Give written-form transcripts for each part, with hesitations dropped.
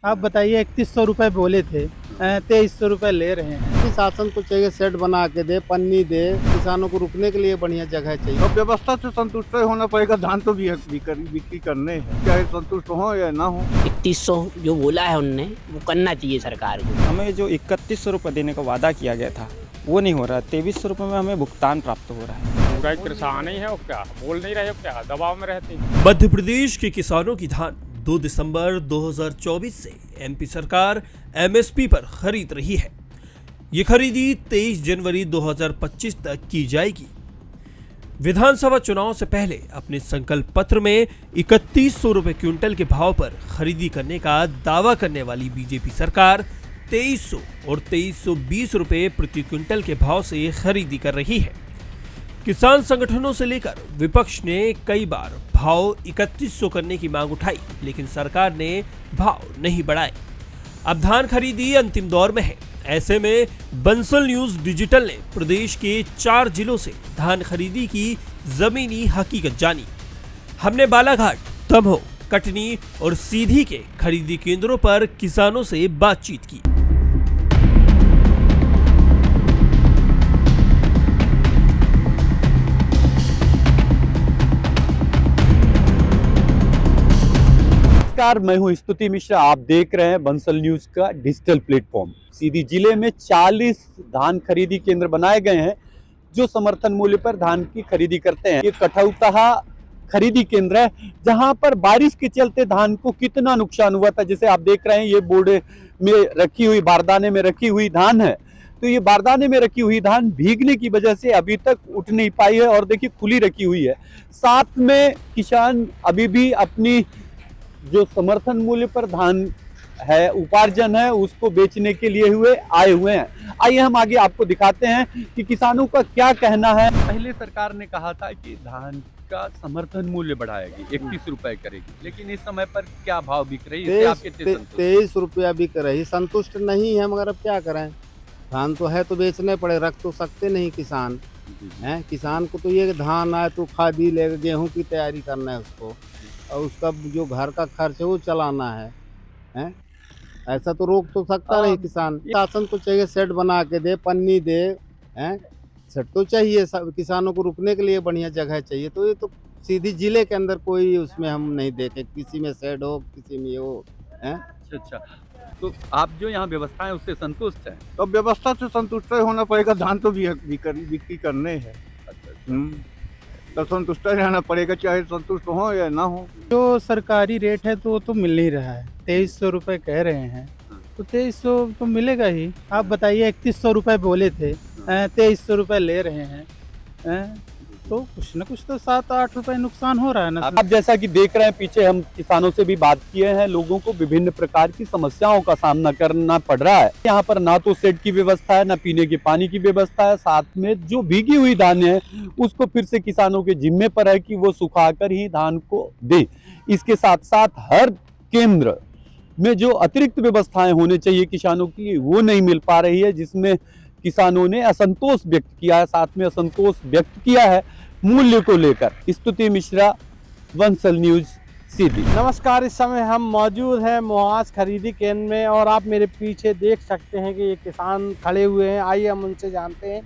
आप बताइए 3100 रुपये बोले थे, 2300 रुपये ले रहे हैं। शासन को चाहिए सेट बना के दे, पन्नी दे, किसानों को रुकने के लिए बढ़िया जगह चाहिए। अब व्यवस्था से संतुष्ट होना पड़ेगा। धान तो बिक्री करने हैं, चाहे संतुष्ट हो या ना हो। 3100 जो बोला है उनने वो करना चाहिए सरकार को। हमें जो 3100 रुपये देने का वादा किया गया था वो नहीं हो रहा। 2300 रुपये में हमें भुगतान प्राप्त हो रहा है। पूरा एक परेशान ही है, वो क्या बोल नहीं रहे, क्या दबाव में रहते हैं। मध्य प्रदेश के किसानों की धान 2 दिसंबर 2024 से एमपी सरकार एमएसपी पर खरीद रही है। ये खरीदी 23 जनवरी 2025 तक की जाएगी। विधानसभा चुनाव से पहले अपने संकल्प पत्र में 3100 रुपये क्विंटल के भाव पर खरीदी करने का दावा करने वाली बीजेपी सरकार 2300 और 2320 रुपये प्रति क्विंटल के भाव से खरीदी कर रही है। किसान संगठनों से लेकर विपक्ष ने कई बार भाव 3100 करने की मांग उठाई, लेकिन सरकार ने भाव नहीं बढ़ाए। अब धान खरीदी अंतिम दौर में है। ऐसे में बंसल न्यूज डिजिटल ने प्रदेश के 4 जिलों से धान खरीदी की जमीनी हकीकत जानी। हमने बालाघाट, दमोह, कटनी और सीधी के खरीदी केंद्रों पर किसानों से बातचीत की। नमस्कार, मैं हूं स्तुति मिश्रा। आप देख रहे हैं बंसल न्यूज का डिजिटल प्लेटफॉर्म। सीधी जिले में 40 धान खरीदी केंद्र बनाए गए हैं जो समर्थन मूल्य पर धान की खरीदी करते हैं। ये कठौतहा खरीदी केंद्र है जहां पर बारिश के चलते धान को कितना नुकसान हुआ था। जैसे आप देख रहे हैं ये बोर्ड में रखी हुई, बारदाने में रखी हुई धान है। तो ये बारदाने में रखी हुई धान भीगने की वजह से अभी तक उठ नहीं पाई है और देखिए खुली रखी हुई है। साथ में किसान अभी भी अपनी जो समर्थन मूल्य पर धान है, उपार्जन है, उसको बेचने के लिए आए हुए हैं। आइए हम आगे आपको दिखाते हैं कि किसानों का क्या कहना है। पहले सरकार ने कहा था कि धान का समर्थन मूल्य बढ़ाएगी, 31 रुपए करेगी, लेकिन इस समय पर क्या भाव बिक रही है? 23 रुपया बिक रही। संतुष्ट नहीं है, मगर अब क्या करें, धान तो है तो बेचने पड़े, रख तो सकते नहीं किसान हैं। किसान को तो ये धान आए तो खादी ले, गेहूं की तैयारी करना है उसको, और उसका जो घर का खर्च है वो चलाना है, हैं? ऐसा तो रोक तो सकता नहीं किसान। शासन को चाहिए सेट बना के दे, पन्नी दे, हैं? सेट तो चाहिए, सब किसानों को रुकने के लिए बढ़िया जगह चाहिए। तो ये तो सीधी जिले के अंदर कोई उसमें हम नहीं देखे, किसी में सेट हो, किसी में हो, हैं? अच्छा, तो आप जो यहाँ व्यवस्था है उससे संतुष्ट हैं? अब व्यवस्था से संतुष्ट होना पड़ेगा। धान तो बिक्री करने हैं, तो संतुष्ट रहना पड़ेगा, चाहे संतुष्ट हो या ना हो। जो सरकारी रेट है तो वो तो मिल नहीं रहा है। 2300 रुपये कह रहे हैं तो 2300 तो मिलेगा ही। आप बताइए 3100 रुपये बोले थे, 2300 रुपये ले रहे हैं, तो कुछ ना कुछ तो 7-8 रुपये नुकसान हो रहा है ना। आप जैसा कि देख रहे हैं पीछे, हम किसानों से भी बात किए हैं। लोगों को विभिन्न प्रकार की समस्याओं का सामना करना पड़ रहा है। यहाँ पर ना तो शेड की व्यवस्था है, ना पीने के पानी की व्यवस्था है। साथ में जो भीगी हुई धान है उसको फिर से किसानों के जिम्मे पर है कि वो सुखाकर ही धान को दे। इसके साथ साथ हर केंद्र में जो अतिरिक्त व्यवस्थाएं होनी चाहिए किसानों की, वो नहीं मिल पा रही है, जिसमें किसानों ने असंतोष व्यक्त किया है। साथ में असंतोष व्यक्त किया है मूल्य को लेकर। स्तुति मिश्रा, बंसल न्यूज, सीधी। नमस्कार, इस समय हम मौजूद हैं मोहास खरीदी केंद्र में और आप मेरे पीछे देख सकते हैं कि ये किसान खड़े हुए हैं। आइए हम उनसे जानते हैं।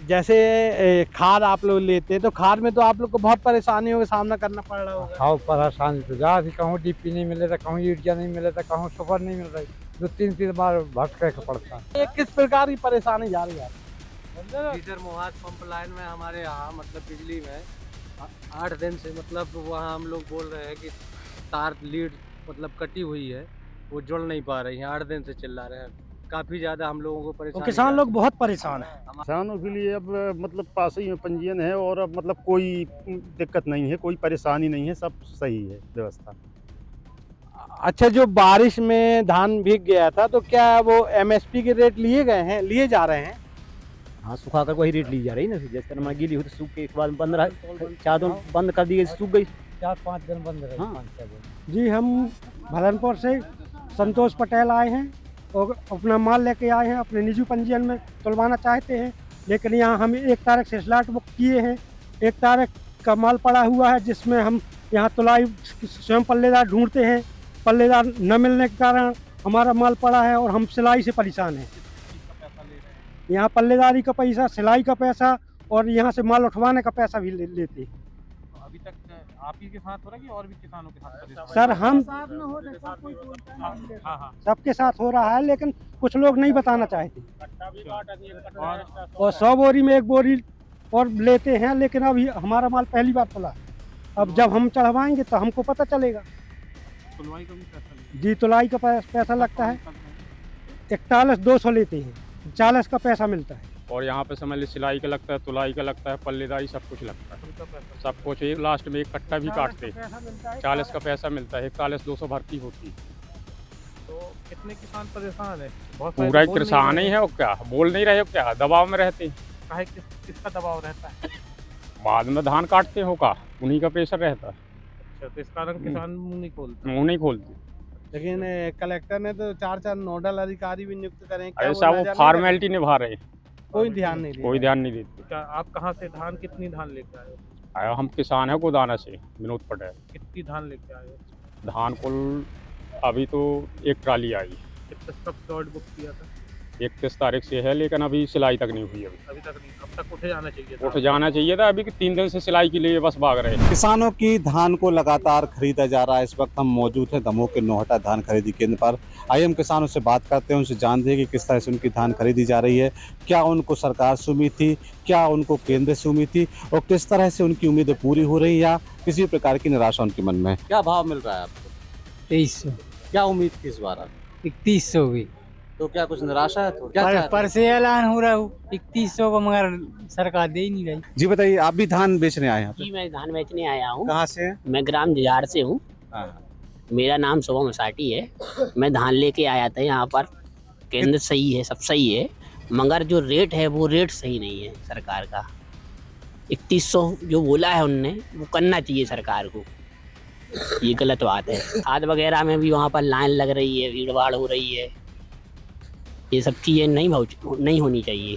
जैसे खाद आप लोग लेते हैं तो खाद में तो आप लोग को बहुत परेशानियों का सामना करना पड़ रहा होगा। हाँ, परेशानी तो जा थी, कहूँ डीपी नहीं मिले था, कहूँ यूरिया नहीं मिले था, कहूँ सुपर नहीं मिल रही, 2-3 बार भटके का पड़ता। ये किस प्रकार की परेशानी जा रही है? इधर मोहास पंप लाइन में हमारे यहाँ मतलब बिजली में 8 दिन से मतलब वहाँ हम लोग बोल रहे हैं कि तार लीड मतलब कटी हुई है, वो जुड़ नहीं पा रही है। 8 दिन से चिल्ला रहे हैं, काफ़ी ज़्यादा हम लोगों को परेशान। किसान लोग बहुत परेशान हैं। किसानों के लिए अब मतलब पास ही में पंजीयन है और अब मतलब कोई दिक्कत नहीं है, कोई परेशानी नहीं है, सब सही है व्यवस्था। अच्छा, जो बारिश में धान भीग गया था तो क्या वो एमएसपी के रेट लिए जा रहे हैं? हाँ, सुखा कर वही रेट ली जा रही है ना। जैसे टमाटर गीली हुई तो सूख के एक बाद बंद रहा, 4 दिन बंद कर दी गई, सूख गई, 4-5 दिन बंद रहे। हाँ। जी, हम भलनपुर से संतोष पटेल आए हैं और अपना माल लेके आए हैं। अपने निजी पंजीयन में तुलवाना चाहते हैं, लेकिन यहाँ हम 1 तारीख से स्लॉट बुक किए हैं। 1 तारीख का माल पड़ा हुआ है, जिसमें हम यहाँ तुलाई स्वयं पल्लेदार ढूंढते हैं। पल्लेदार न मिलने के कारण हमारा माल पड़ा है और हम सिलाई से परेशान हैं। यहाँ पल्लेदारी का पैसा, सिलाई का पैसा और यहाँ से माल उठवाने का पैसा भी लेते हैं। अभी तक आप ही के साथ हो रहा है कि और भी किसानों के साथ? सर हम सबके साथ हो रहा है, लेकिन कुछ लोग नहीं बताना चाहते और 100 बोरी में 1 बोरी और लेते हैं, लेकिन अभी हमारा माल पहली बार पड़ा। अब जब हम चढ़वाएंगे तो हमको पता चलेगा। तुलाई का भी पैसा जी तुलाई का पैसा लगता है, 41,200 लेते हैं, 40 का पैसा मिलता है। और यहाँ पे समझ लीजिए सिलाई का लगता है, तुलाई का लगता है, पल्लेदारी सब कुछ लगता है, सब कुछ। एक लास्ट में 1 कट्टा भी काटते, 40 का पैसा मिलता है, 41,200 भर्ती होती है। तो कितने किसान परेशान है? बहुत पूरा किसान ही है और क्या, बोल नहीं रहे हो क्या, दबाव में रहते हैं। काहे किसका दबाव रहता है? बाद में धान काटते हो का, उन्हीं का प्रेशर रहता है। अच्छा, तो इस कारण किसान मुंह नहीं खोलते। मुँह नहीं खोलते। लेकिन कलेक्टर ने तो 4 नोडल अधिकारी भी नियुक्त करें, ऐसा वो फॉर्मेलिटी निभा रहे हैं, कोई ध्यान नहीं कोई ध्यान नहीं देते। क्या आप कहाँ से कितनी धान लेके आए हो? आया हम किसान है गोदाना से, विनोद पटेल। कितनी धान लेके आए हो? धान कुल अभी तो 1 ट्राली आई। कब स्लॉट बुक किया था? 31 तारीख से है, लेकिन अभी सिलाई तक नहीं हुई। अभी तक नहीं, अब तक उठे जाना चाहिए था। उठ जाना चाहिए था, अभी 3 दिन से सिलाई के लिए बस भाग रहे हैं। किसानों की धान को लगातार खरीदा जा रहा है। इस वक्त हम मौजूद हैं दमोह के नौहटा धान खरीदी केंद्र पर। आइए हम किसानों से बात करते हैं, उनसे जानते हैं कि किस तरह से उनकी धान खरीदी जा रही है, क्या उनको सरकार से उम्मीद थी, क्या उनको केंद्र से उम्मीद थी और किस तरह से उनकी उम्मीदें पूरी हो रही या किसी प्रकार की निराशा उनके मन में है। क्या भाव मिल रहा है आपको? 2300, क्या उम्मीद थी इस बार? 3100 हुई तो क्या कुछ निराशा है? तो क्या पर से ऐलान हो रहा हूँ 3100 को, मगर सरकार दे ही नहीं रही। जी बताइए, आप भी धान बेचने आए हैं? जी मैं धान बेचने आया हूँ। कहाँ से हैं? मैं ग्राम जुझार से हूँ। मेरा नाम शुभम मसाटी है। मैं धान लेके आया था यहाँ पर। केंद्र सही है, सब सही है, मगर जो रेट है वो रेट सही नहीं है सरकार का। 3100 जो बोला है उनने, वो करना चाहिए सरकार को। ये गलत बात है। खाद वगैरह में भी वहाँ पर लाइन लग रही है, भीड़ भाड़ हो रही है। ये सब चीज़ें नहीं होनी चाहिए।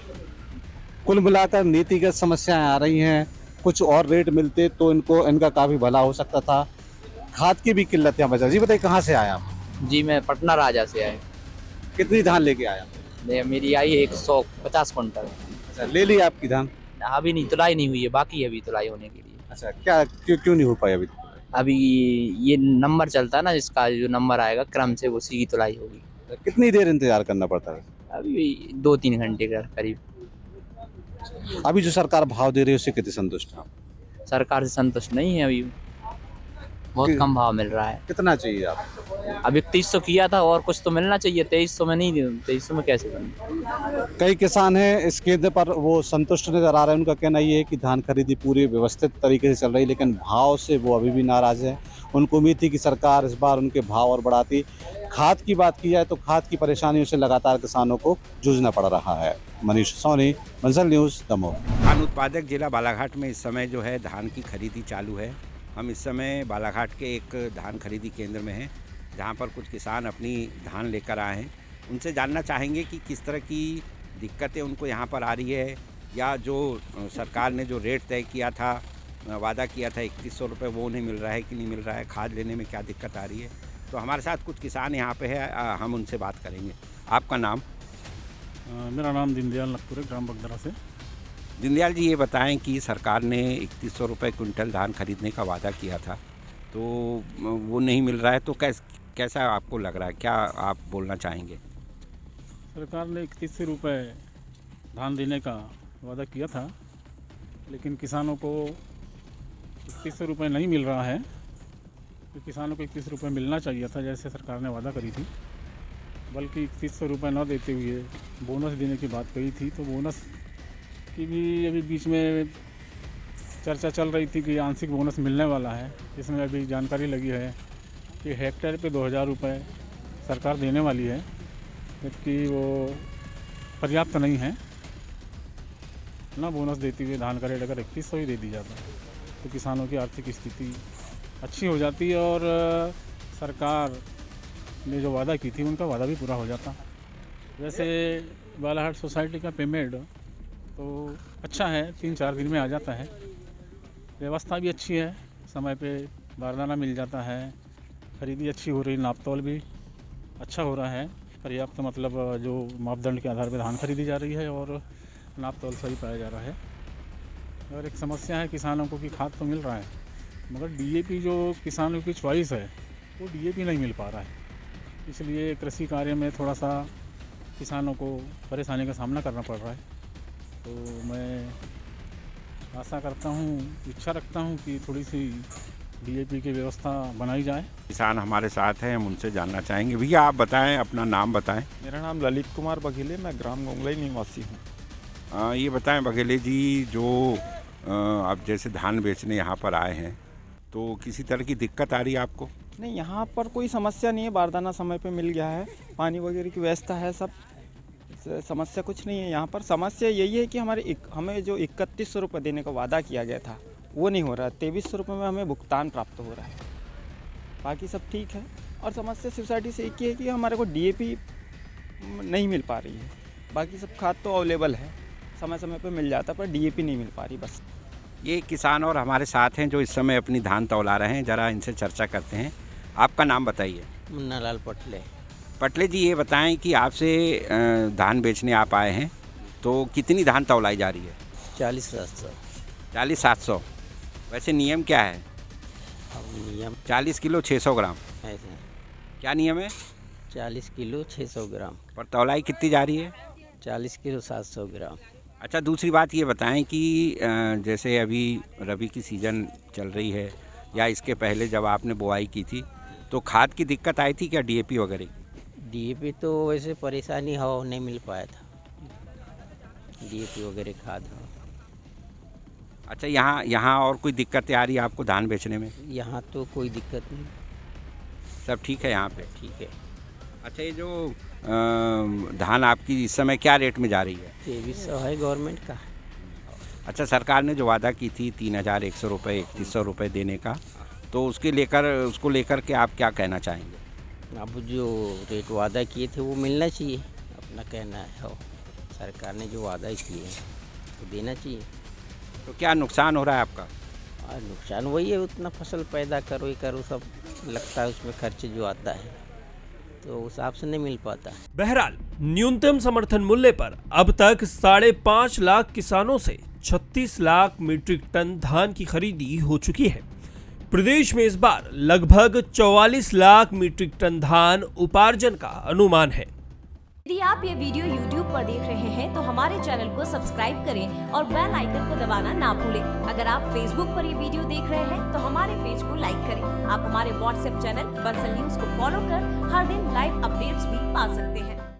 कुल मिलाकर नीतिगत समस्याएं आ रही हैं। कुछ और रेट मिलते तो इनका काफ़ी भला हो सकता था। खाद की भी किल्लत यहाँ बचा। जी बताइए, कहाँ से आया आप? जी मैं पटना राजा से आया। कितनी धान लेके आया? मेरी आई 150 क्विंटल। अच्छा, ले ली आपकी धान? अभी नहीं, तुलाई नहीं हुई है, बाकी है अभी तुलाई होने के लिए। अच्छा, क्या क्यों नहीं हो पाई अभी? अभी ये नंबर चलता है ना, जिसका जो नंबर आएगा क्रम से उसी की तुलाई होगी। कितनी देर इंतजार करना पड़ता है? अभी 2-3 घंटे का करीब। अभी जो सरकार भाव दे रही है उससे कितने संतुष्ट हैं? सरकार से संतुष्ट नहीं है, अभी बहुत कम भाव मिल रहा है। कितना चाहिए आप? अभी 3100 किया था और कुछ तो मिलना चाहिए। 2300 में नहीं, 2300 में कैसे बने? कई किसान हैं इस केंद्र पर, वो संतुष्ट नजर आ रहे हैं। उनका कहना ये है कि धान खरीदी पूरी व्यवस्थित तरीके से चल रही, लेकिन भाव से वो अभी भी नाराज हैं। उनको उम्मीद थी कि सरकार इस बार उनके भाव और बढ़ाती। खाद की बात की जाए तो खाद की परेशानियों से लगातार किसानों को जूझना पड़ रहा है। मनीष सोनी, बंसल न्यूज़, दमोह। धान उत्पादक जिला बालाघाट में इस समय जो है धान की खरीदी चालू है। हम इस समय बालाघाट के एक धान खरीदी केंद्र में हैं, जहां पर कुछ किसान अपनी धान लेकर आए हैं। उनसे जानना चाहेंगे कि किस तरह की दिक्कतें उनको यहाँ पर आ रही है, या जो सरकार ने जो रेट तय किया था, वादा किया था 3100 रुपये, वो उन्हें मिल रहा है कि नहीं मिल रहा है, खाद लेने में क्या दिक्कत आ रही है। तो हमारे साथ कुछ किसान यहाँ पे है, हम उनसे बात करेंगे। आपका नाम? मेरा नाम दीनदयाल नकपुरे, ग्राम बगदरा से। दीनदयाल जी, ये बताएं कि सरकार ने 3100 रुपये क्विंटल धान खरीदने का वादा किया था, तो वो नहीं मिल रहा है, तो कैसा आपको लग रहा है, क्या आप बोलना चाहेंगे? सरकार ने 3100 रुपये धान देने का वादा किया था, लेकिन किसानों को 3100 रुपये नहीं मिल रहा है। तो किसानों को 31 रुपये मिलना चाहिए था, जैसे सरकार ने वादा करी थी, बल्कि 3100 रुपये न देते हुए बोनस देने की बात कही थी। तो बोनस की भी अभी बीच में चर्चा चल रही थी कि आंशिक बोनस मिलने वाला है। इसमें अभी जानकारी लगी है कि हेक्टेयर पे 2000 रुपये सरकार देने वाली है, जबकि वो पर्याप्त नहीं है ना। बोनस देती हुए धान का रेट अगर 3100 ही दे दी जाता तो किसानों की आर्थिक स्थिति अच्छी हो जाती है और सरकार ने जो वादा की थी उनका वादा भी पूरा हो जाता। वैसे बालाघाट सोसाइटी का पेमेंट तो अच्छा है, 3-4 दिन में आ जाता है। व्यवस्था भी अच्छी है, समय पे बारदाना मिल जाता है, खरीदी अच्छी हो रही, नापतोल भी अच्छा हो रहा है, पर्याप्त मतलब जो मापदंड के आधार पर धान खरीदी जा रही है और नाप तोल सही पाया जा रहा है। और एक समस्या है किसानों को कि खाद तो मिल रहा है मगर डीएपी जो किसानों की चॉइस है वो डीएपी नहीं मिल पा रहा है, इसलिए कृषि कार्य में थोड़ा सा किसानों को परेशानी का सामना करना पड़ रहा है। तो मैं आशा करता हूँ, इच्छा रखता हूँ कि थोड़ी सी डीएपी की व्यवस्था बनाई जाए। किसान हमारे साथ हैं, हम उनसे जानना चाहेंगे। भैया आप बताएं, अपना नाम बताएं। मेरा नाम ललित कुमार बघेले, मैं ग्राम गोंगलई निवासी हूँ। ये बताएं बघेले जी, जो आप जैसे धान बेचने यहाँ पर आए हैं तो किसी तरह की दिक्कत आ रही है आपको? नहीं, यहाँ पर कोई समस्या नहीं है, बारदाना समय पे मिल गया है, पानी वगैरह की व्यवस्था है, सब समस्या कुछ नहीं है यहाँ पर। समस्या यही है कि हमें जो 3100 रुपये देने का वादा किया गया था वो नहीं हो रहा, 2300 रुपये में हमें भुगतान प्राप्त हो रहा है, बाकी सब ठीक है। और समस्या सोसाइटी से एक ही है कि हमारे को डीएपी नहीं मिल पा रही है, बाकी सब खाद तो अवेलेबल है, समय समय पे मिल जाता, पर डीएपी नहीं मिल पा रही बस। ये किसान और हमारे साथ हैं जो इस समय अपनी धान तौला रहे हैं, ज़रा इनसे चर्चा करते हैं। आपका नाम बताइए। मुन्नालाल पटले। पटले जी, ये बताएं कि आपसे धान बेचने आप आए हैं तो कितनी धान तौलाई जा रही है? 40,700। 40,700। वैसे नियम क्या है? नियम 40 किलो 600 ग्राम ऐसे क्या नियम है? 40 किलो 600 ग्राम। पर तौलाई कितनी जा रही है? 40 किलो 700 ग्राम। अच्छा, दूसरी बात ये बताएं कि जैसे अभी रबी की सीज़न चल रही है या इसके पहले जब आपने बुआई की थी तो खाद की दिक्कत आई थी क्या, डीएपी वगैरह? डीएपी तो वैसे परेशानी हो नहीं मिल पाया था, डीएपी वगैरह खाद हो। अच्छा, यहाँ और कोई दिक्कतें आ रही है आपको धान बेचने में? यहाँ तो कोई दिक्कत नहीं, सब ठीक है यहाँ पे? ठीक है। अच्छा, ये जो धान आपकी इस समय क्या रेट में जा रही है? 2300 है गवर्नमेंट का। अच्छा, सरकार ने जो वादा की थी 3100 रुपये 3100 रुपये देने का, तो उसको लेकर के आप क्या कहना चाहेंगे? अब जो रेट वादा किए थे वो मिलना चाहिए, अपना कहना है हो, सरकार ने जो वादा किए तो देना चाहिए। तो क्या नुकसान हो रहा है आपका? और नुकसान वही है, उतना फसल पैदा करो ये करो, सब लगता है उसमें खर्च जो आता है तो उस हिसाब से नहीं मिल पाता। बहरहाल न्यूनतम समर्थन मूल्य पर अब तक 5.5 लाख किसानों से 36 लाख मीट्रिक टन धान की खरीदी हो चुकी है। प्रदेश में इस बार लगभग 44 लाख मीट्रिक टन धान उपार्जन का अनुमान है। यदि आप ये वीडियो YouTube पर देख रहे हैं तो हमारे चैनल को सब्सक्राइब करें और बेल आइकन को दबाना ना भूलें। अगर आप Facebook पर ये वीडियो देख रहे हैं तो हमारे पेज को लाइक करें। आप हमारे WhatsApp चैनल बंसल न्यूज को फॉलो कर हर दिन लाइव अपडेट्स भी पा सकते हैं।